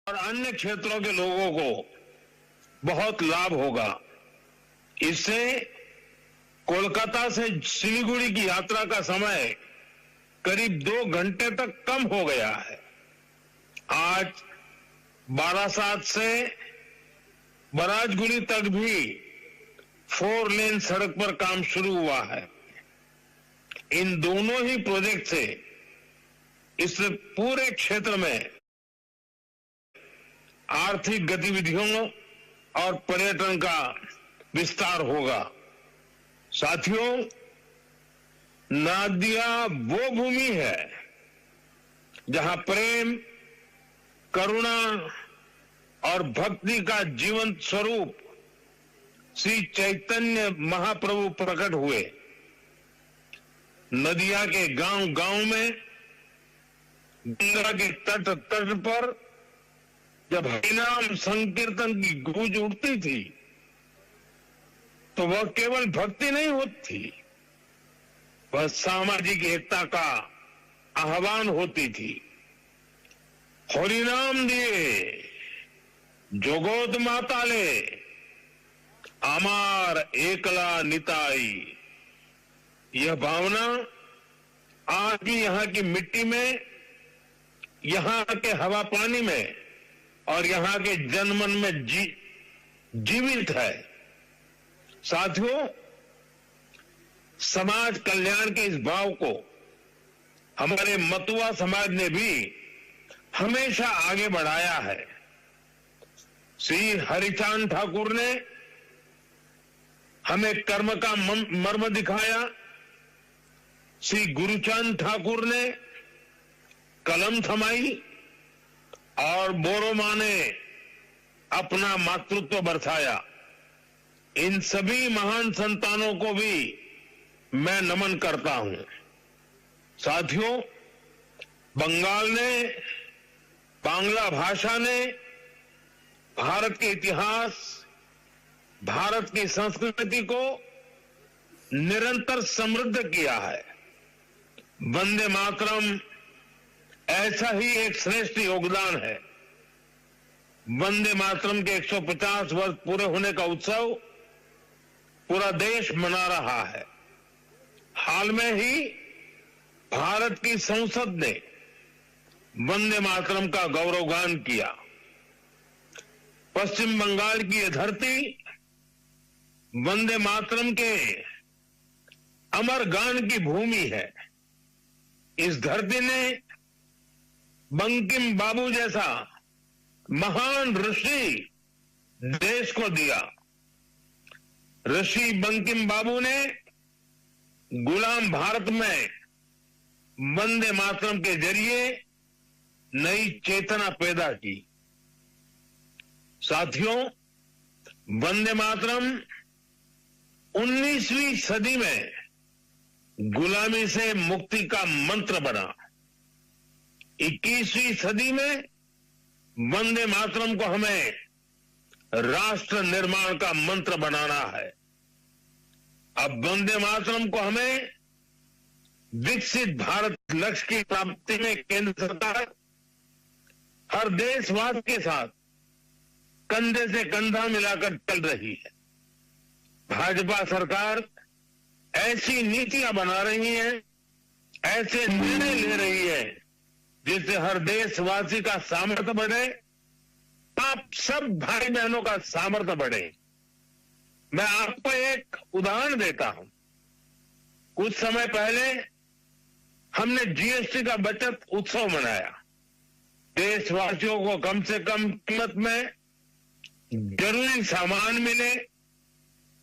और अन्य क्षेत्रों के लोगों को बहुत लाभ होगा। इससे कोलकाता से सिलीगुड़ी की यात्रा का समय करीब 2 घंटे तक कम हो गया है। आज बारासात से बराजगुड़ी तक भी 4 लेन सड़क पर काम शुरू हुआ है। इन दोनों ही प्रोजेक्ट से इस पूरे क्षेत्र में आर्थिक गतिविधियों और पर्यटन का विस्तार होगा। साथियों, नदियां वो भूमि है जहां प्रेम, करुणा और भक्ति का जीवंत स्वरूप श्री चैतन्य महाप्रभु प्रकट हुए। नदिया के गांव-गांव में, गंगा के तट पर जब हरिनाम संकीर्तन की गूंज उठती थी तो वह केवल भक्ति नहीं होती थी, वह सामाजिक एकता का आह्वान होती थी। हरिनाम दिए जोगोद माताले, अमार एकला निताई। यह भावना आज भी यहाँ की मिट्टी में, यहाँ के हवा पानी में और यहाँ के जनमन में जीवित है। साथियों, समाज कल्याण के इस भाव को हमारे मतुआ समाज ने भी हमेशा आगे बढ़ाया है। श्री हरिचांद ठाकुर ने हमें कर्म का मर्म दिखाया, श्री गुरुचांद ठाकुर ने कलम थमाई और बोरोमा ने अपना मातृत्व बरसाया। इन सभी महान संतानों को भी मैं नमन करता हूं। साथियों, बंगाल ने, बांग्ला भाषा ने भारत के इतिहास, भारत की संस्कृति को निरंतर समृद्ध किया है। वंदे मातरम ऐसा ही एक श्रेष्ठ योगदान है। वंदे मातरम के 150 वर्ष पूरे होने का उत्सव पूरा देश मना रहा है। हाल में ही भारत की संसद ने वंदे मातरम का गौरवगान किया। पश्चिम बंगाल की यह धरती वंदे मातरम के अमर गान की भूमि है। इस धरती ने बंकिम बाबू जैसा महान ऋषि देश को दिया। ऋषि बंकिम बाबू ने गुलाम भारत में वंदे मातरम के जरिए नई चेतना पैदा की। साथियों, वंदे मातरम 19वीं सदी में गुलामी से मुक्ति का मंत्र बना। 21वीं सदी में वंदे मातरम को हमें राष्ट्र निर्माण का मंत्र बनाना है। अब वंदे मातरम को हमें विकसित भारत लक्ष्य की प्राप्ति में केंद्र सरकार हर देशवासी के साथ कंधे से कंधा मिलाकर चल रही है। भाजपा सरकार ऐसी नीतियां बना रही है, ऐसे निर्णय ले रही है जिससे हर देशवासी का सामर्थ्य बढ़े, आप सब भाई बहनों का सामर्थ्य बढ़े। मैं आपको एक उदाहरण देता हूं। कुछ समय पहले हमने जीएसटी का बचत उत्सव मनाया। देशवासियों को कम से कम कीमत में जरूरी सामान मिले,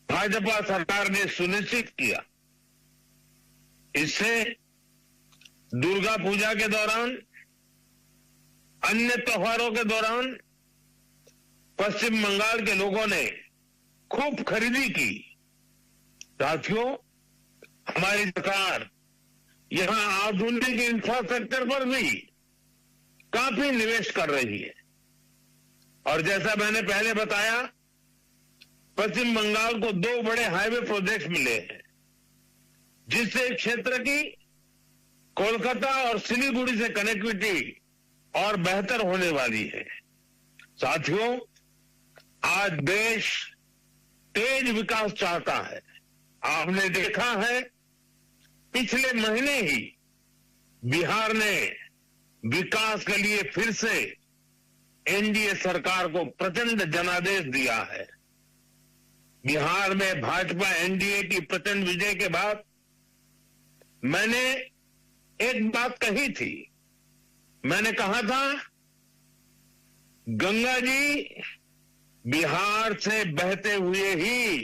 भाजपा सरकार ने सुनिश्चित किया। इससे दुर्गा पूजा के दौरान, अन्य त्योहारों के दौरान पश्चिम बंगाल के लोगों ने खूब खरीदी की। साथियों, हमारी सरकार यहां आधुनिक इंफ्रास्ट्रक्चर पर भी काफी निवेश कर रही है। और जैसा मैंने पहले बताया, पश्चिम बंगाल को 2 बड़े हाईवे प्रोजेक्ट मिले हैं, जिससे क्षेत्र की कोलकाता और सिलीगुड़ी से कनेक्टिविटी और बेहतर होने वाली है। साथियों, आज देश तेज विकास चाहता है। आपने देखा है, पिछले महीने ही बिहार ने विकास के लिए फिर से एनडीए सरकार को प्रचंड जनादेश दिया है। बिहार में भाजपा एनडीए की प्रचंड विजय के बाद मैंने एक बात कही थी। मैंने कहा था, गंगा जी बिहार से बहते हुए ही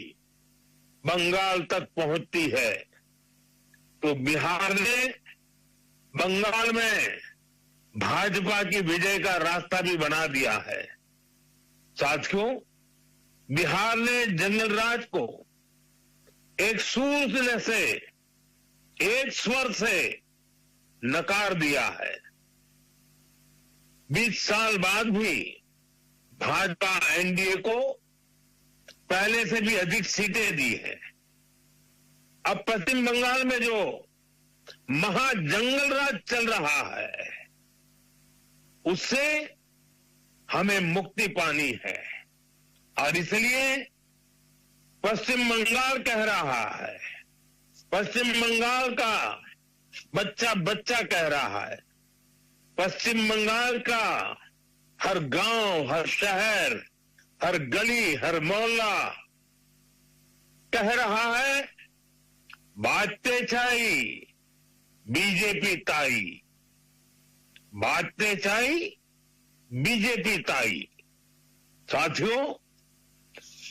बंगाल तक पहुंचती है। तो बिहार ने बंगाल में भाजपा की विजय का रास्ता भी बना दिया है। साथियों, बिहार ने जंगल राज को एक सूर से, एक स्वर से नकार दिया है। 20 साल बाद भी भाजपा एनडीए को पहले से भी अधिक सीटें दी है। अब पश्चिम बंगाल में जो महाजंगल राज चल रहा है, उससे हमें मुक्ति पानी है। और इसलिए पश्चिम बंगाल कह रहा है, पश्चिम बंगाल का बच्चा बच्चा कह रहा है, पश्चिम बंगाल का हर गांव, हर शहर, हर गली, हर मोहल्ला कह रहा है, बाजते छाई बीजेपी ताई, बाजते छाई बीजेपी ताई। साथियों,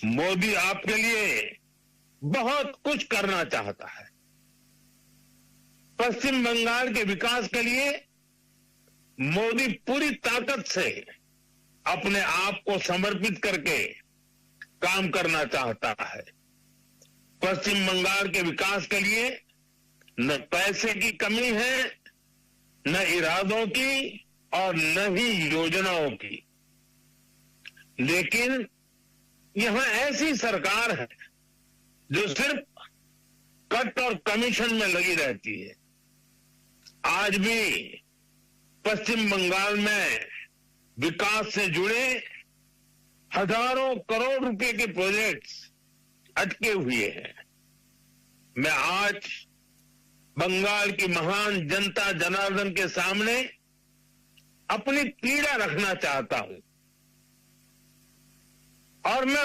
मोदी आपके लिए बहुत कुछ करना चाहता है। पश्चिम बंगाल के विकास के लिए मोदी पूरी ताकत से अपने आप को समर्पित करके काम करना चाहता है। पश्चिम बंगाल के विकास के लिए न पैसे की कमी है, न इरादों की और न ही योजनाओं की। लेकिन यहां ऐसी सरकार है जो सिर्फ कट और कमीशन में लगी रहती है। आज भी पश्चिम बंगाल में विकास से जुड़े हजारों करोड़ रुपए के प्रोजेक्ट्स अटके हुए हैं। मैं आज बंगाल की महान जनता जनार्दन के सामने अपनी पीड़ा रखना चाहता हूं और मैं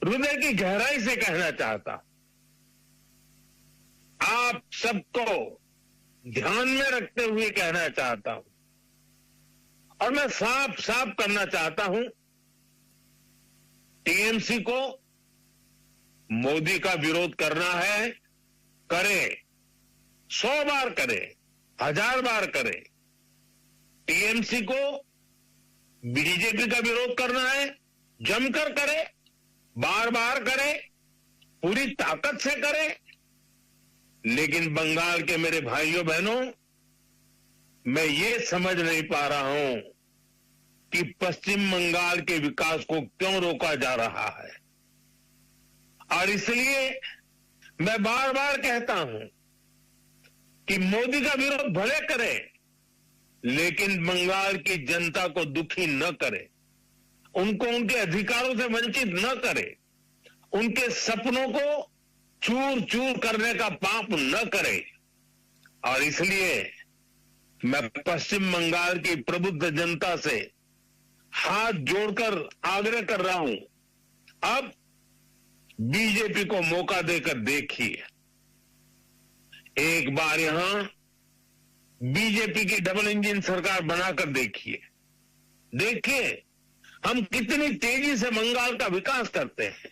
हृदय की गहराई से कहना चाहता हूं, आप सबको ध्यान में रखते हुए कहना चाहता हूं और मैं साफ साफ करना चाहता हूं, टीएमसी को मोदी का विरोध करना है, करे, 100 बार करे, 1000 बार करे। टीएमसी को बीजेपी का विरोध करना है, जमकर करे, बार बार करे, पूरी ताकत से करे। लेकिन बंगाल के मेरे भाइयों बहनों, मैं ये समझ नहीं पा रहा हूं कि पश्चिम बंगाल के विकास को क्यों रोका जा रहा है। और इसलिए मैं बार बार कहता हूं कि मोदी का विरोध भले करे, लेकिन बंगाल की जनता को दुखी न करे, उनको उनके अधिकारों से वंचित न करे, उनके सपनों को चूर चूर करने का पाप न करे। और इसलिए मैं पश्चिम बंगाल की प्रबुद्ध जनता से हाथ जोड़कर आग्रह कर रहा हूं, अब बीजेपी को मौका देकर देखिए। एक बार यहां बीजेपी की डबल इंजन सरकार बनाकर देखिए। देखिए हम कितनी तेजी से बंगाल का विकास करते हैं।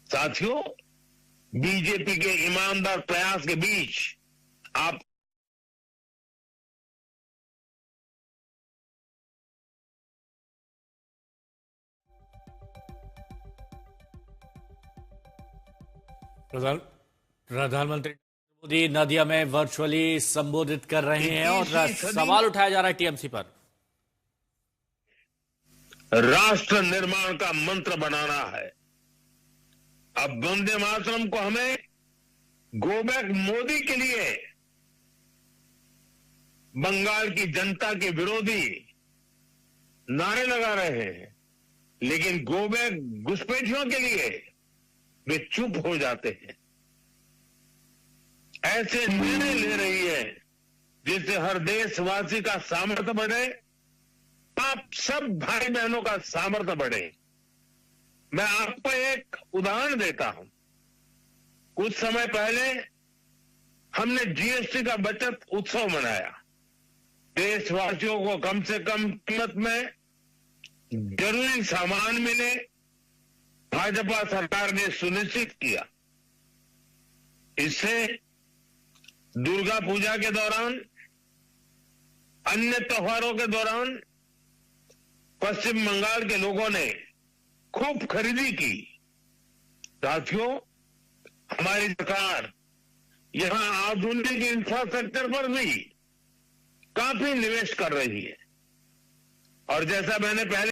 साथियों, बीजेपी के ईमानदार प्रयास के बीच आप प्रधानमंत्री मोदी नदिया में वर्चुअली संबोधित कर रहे हैं और सवाल उठाया जा रहा है टीएमसी पर। राष्ट्र निर्माण का मंत्र बनाना है। अब वंदे मातरम को हमें गो बैक मोदी के लिए बंगाल की जनता के विरोधी नारे लगा रहे हैं, लेकिन गो बैक घुसपैठियों के लिए वे चुप हो जाते हैं। ऐसे निर्णय ले रही है जिससे हर देशवासी का सामर्थ्य बढ़े, आप सब भाई बहनों का सामर्थ्य बढ़े। मैं आपको एक उदाहरण देता हूं। कुछ समय पहले हमने जीएसटी का बचत उत्सव मनाया। देशवासियों को कम से कम कीमत में जरूरी सामान मिले, भाजपा सरकार ने सुनिश्चित किया। इससे दुर्गा पूजा के दौरान, अन्य त्योहारों के दौरान पश्चिम बंगाल के लोगों ने खूब खरीदी की। साथियों, हमारी सरकार यहां आधुनिक इंफ्रास्ट्रक्चर पर भी काफी निवेश कर रही है। और जैसा मैंने पहले